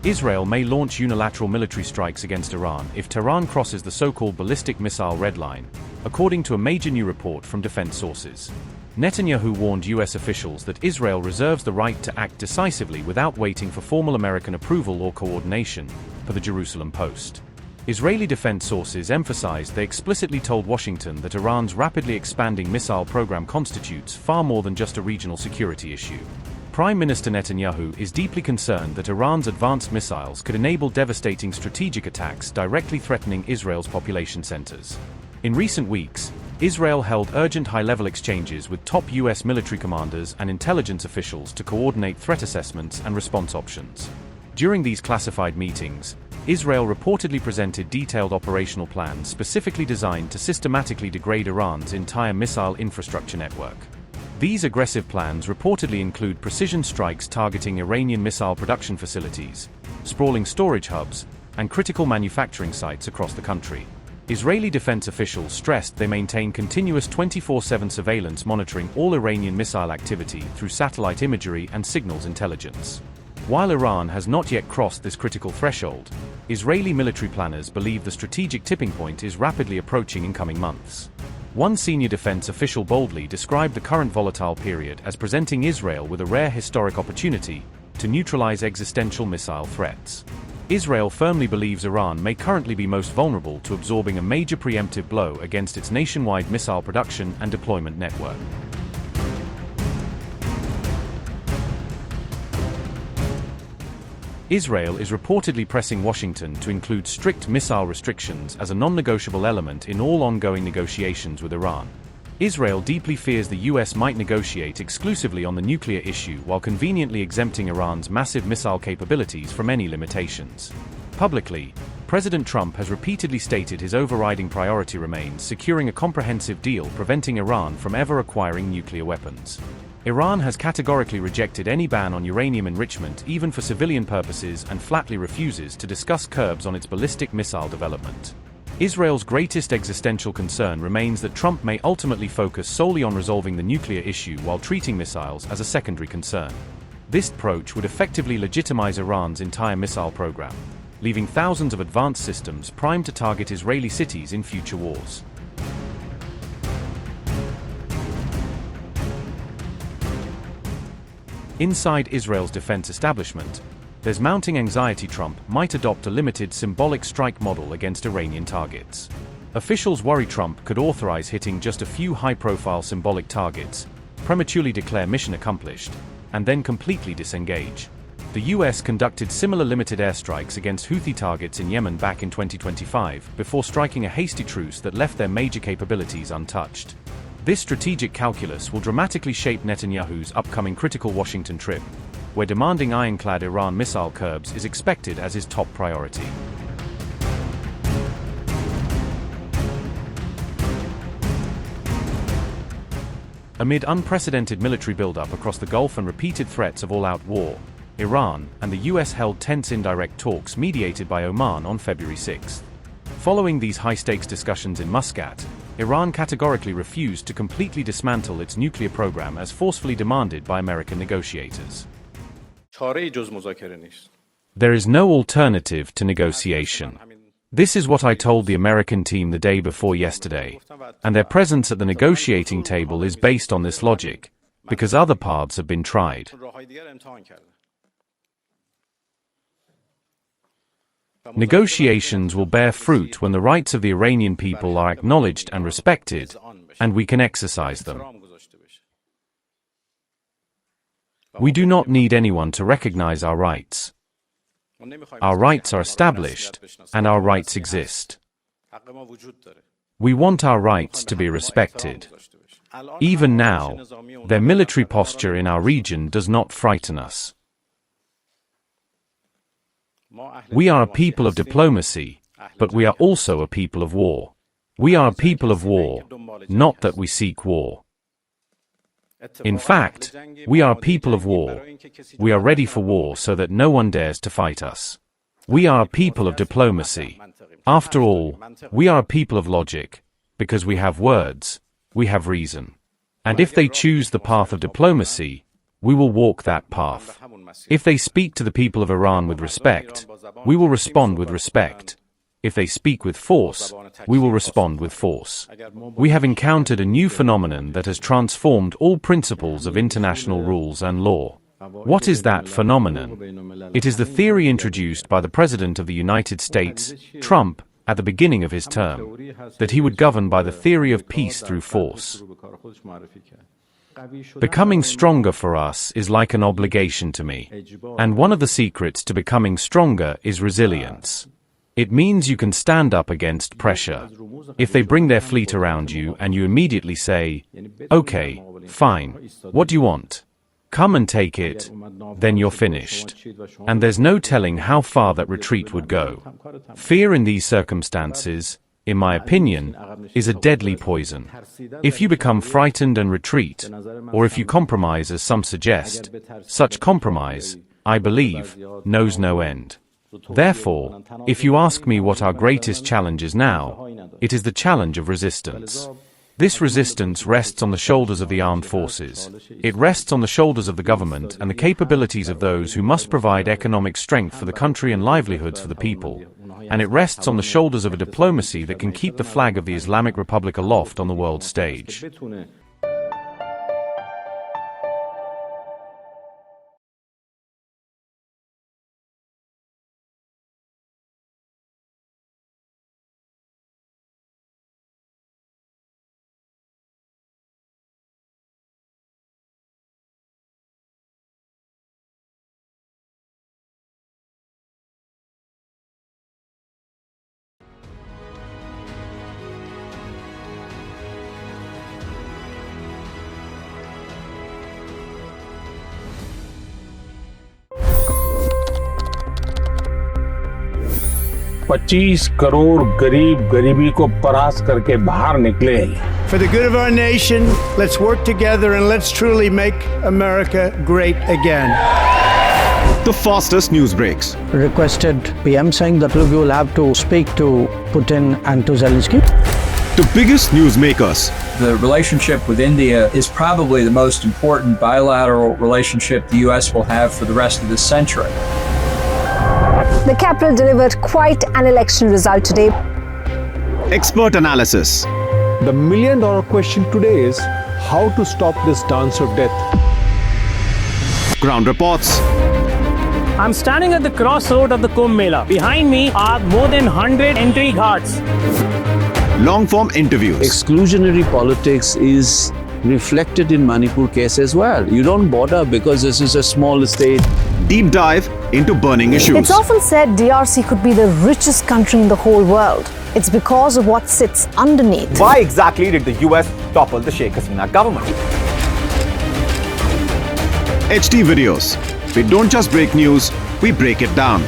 Israel may launch unilateral military strikes against Iran if Tehran crosses the so-called ballistic missile red line, according to a major new report from defense sources. Netanyahu warned U.S. officials that Israel reserves the right to act decisively without waiting for formal American approval or coordination, per the Jerusalem Post. Israeli defense sources emphasized they explicitly told Washington that Iran's rapidly expanding missile program constitutes far more than just a regional security issue. Prime Minister Netanyahu is deeply concerned that Iran's advanced missiles could enable devastating strategic attacks directly threatening Israel's population centers. In recent weeks, Israel held urgent high-level exchanges with top U.S. military commanders and intelligence officials to coordinate threat assessments and response options. During these classified meetings, Israel reportedly presented detailed operational plans specifically designed to systematically degrade Iran's entire missile infrastructure network. These aggressive plans reportedly include precision strikes targeting Iranian missile production facilities, sprawling storage hubs, and critical manufacturing sites across the country. Israeli defense officials stressed they maintain continuous 24/7 surveillance monitoring all Iranian missile activity through satellite imagery and signals intelligence. While Iran has not yet crossed this critical threshold, Israeli military planners believe the strategic tipping point is rapidly approaching in coming months. One senior defense official boldly described the current volatile period as presenting Israel with a rare historic opportunity to neutralize existential missile threats. Israel firmly believes Iran may currently be most vulnerable to absorbing a major preemptive blow against its nationwide missile production and deployment network. Israel is reportedly pressing Washington to include strict missile restrictions as a non-negotiable element in all ongoing negotiations with Iran. Israel deeply fears the U.S. might negotiate exclusively on the nuclear issue while conveniently exempting Iran's massive missile capabilities from any limitations. Publicly, President Trump has repeatedly stated his overriding priority remains securing a comprehensive deal preventing Iran from ever acquiring nuclear weapons. Iran has categorically rejected any ban on uranium enrichment even for civilian purposes and flatly refuses to discuss curbs on its ballistic missile development. Israel's greatest existential concern remains that Trump may ultimately focus solely on resolving the nuclear issue while treating missiles as a secondary concern. This approach would effectively legitimize Iran's entire missile program, leaving thousands of advanced systems primed to target Israeli cities in future wars. Inside Israel's defense establishment, there's mounting anxiety Trump might adopt a limited symbolic strike model against Iranian targets. Officials worry Trump could authorize hitting just a few high-profile symbolic targets, prematurely declare mission accomplished, and then completely disengage. The U.S. conducted similar limited airstrikes against Houthi targets in Yemen back in 2025, before striking a hasty truce that left their major capabilities untouched. This strategic calculus will dramatically shape Netanyahu's upcoming critical Washington trip, where demanding ironclad Iran missile curbs is expected as his top priority. Amid unprecedented military buildup across the Gulf and repeated threats of all-out war, Iran and the U.S. held tense indirect talks mediated by Oman on February 6. Following these high-stakes discussions in Muscat, Iran categorically refused to completely dismantle its nuclear program as forcefully demanded by American negotiators. There is no alternative to negotiation. This is what I told the American team the day before yesterday, and their presence at the negotiating table is based on this logic, because other paths have been tried. Negotiations will bear fruit when the rights of the Iranian people are acknowledged and respected, and we can exercise them. We do not need anyone to recognize our rights. Our rights are established, and our rights exist. We want our rights to be respected. Even now, their military posture in our region does not frighten us. We are a people of diplomacy, but we are also a people of war. We are a people of war, not that we seek war. In fact, we are a people of war. We are ready for war so that no one dares to fight us. We are a people of diplomacy. After all, we are a people of logic, because we have words, we have reason. And if they choose the path of diplomacy, we will walk that path. If they speak to the people of Iran with respect, we will respond with respect. If they speak with force, we will respond with force. We have encountered a new phenomenon that has transformed all principles of international rules and law. What is that phenomenon? It is the theory introduced by the President of the United States, Trump, at the beginning of his term, that he would govern by the theory of peace through force. Becoming stronger for us is like an obligation to me. And one of the secrets to becoming stronger is resilience. It means you can stand up against pressure. If they bring their fleet around you and you immediately say, "Okay, fine, what do you want? Come and take it," then you're finished. And there's no telling how far that retreat would go. Fear in these circumstances, in my opinion, is a deadly poison. If you become frightened and retreat, or if you compromise as some suggest, such compromise, I believe, knows no end. Therefore, if you ask me what our greatest challenge is now, it is the challenge of resistance. This resistance rests on the shoulders of the armed forces. It rests on the shoulders of the government and the capabilities of those who must provide economic strength for the country and livelihoods for the people. And it rests on the shoulders of a diplomacy that can keep the flag of the Islamic Republic aloft on the world stage. $25 crore गरीब गरीबी को परास्त करके बाहर निकले। For the good of our nation, let's work together and let's truly make America great again. The fastest news breaks. Requested PM saying that look, you will have to speak to Putin and to Zelensky. The biggest newsmakers. The relationship with India is probably the most important bilateral relationship the U.S. will have for the rest of this century. The capital delivered quite an election result today. Expert analysis. The million-dollar question today is how to stop this dance of death. Ground reports. I'm standing at the crossroad of the Kumbh Mela. Behind me are more than 100 entry ghats. Long-form interviews. Exclusionary politics is reflected in Manipur case as well. You don't bother because this is a small state. Deep dive into burning issues. It's often said DRC could be the richest country in the whole world. It's because of what sits underneath. Why exactly did the US topple the Sheikh Hasina government? HD videos. We don't just break news, we break it down.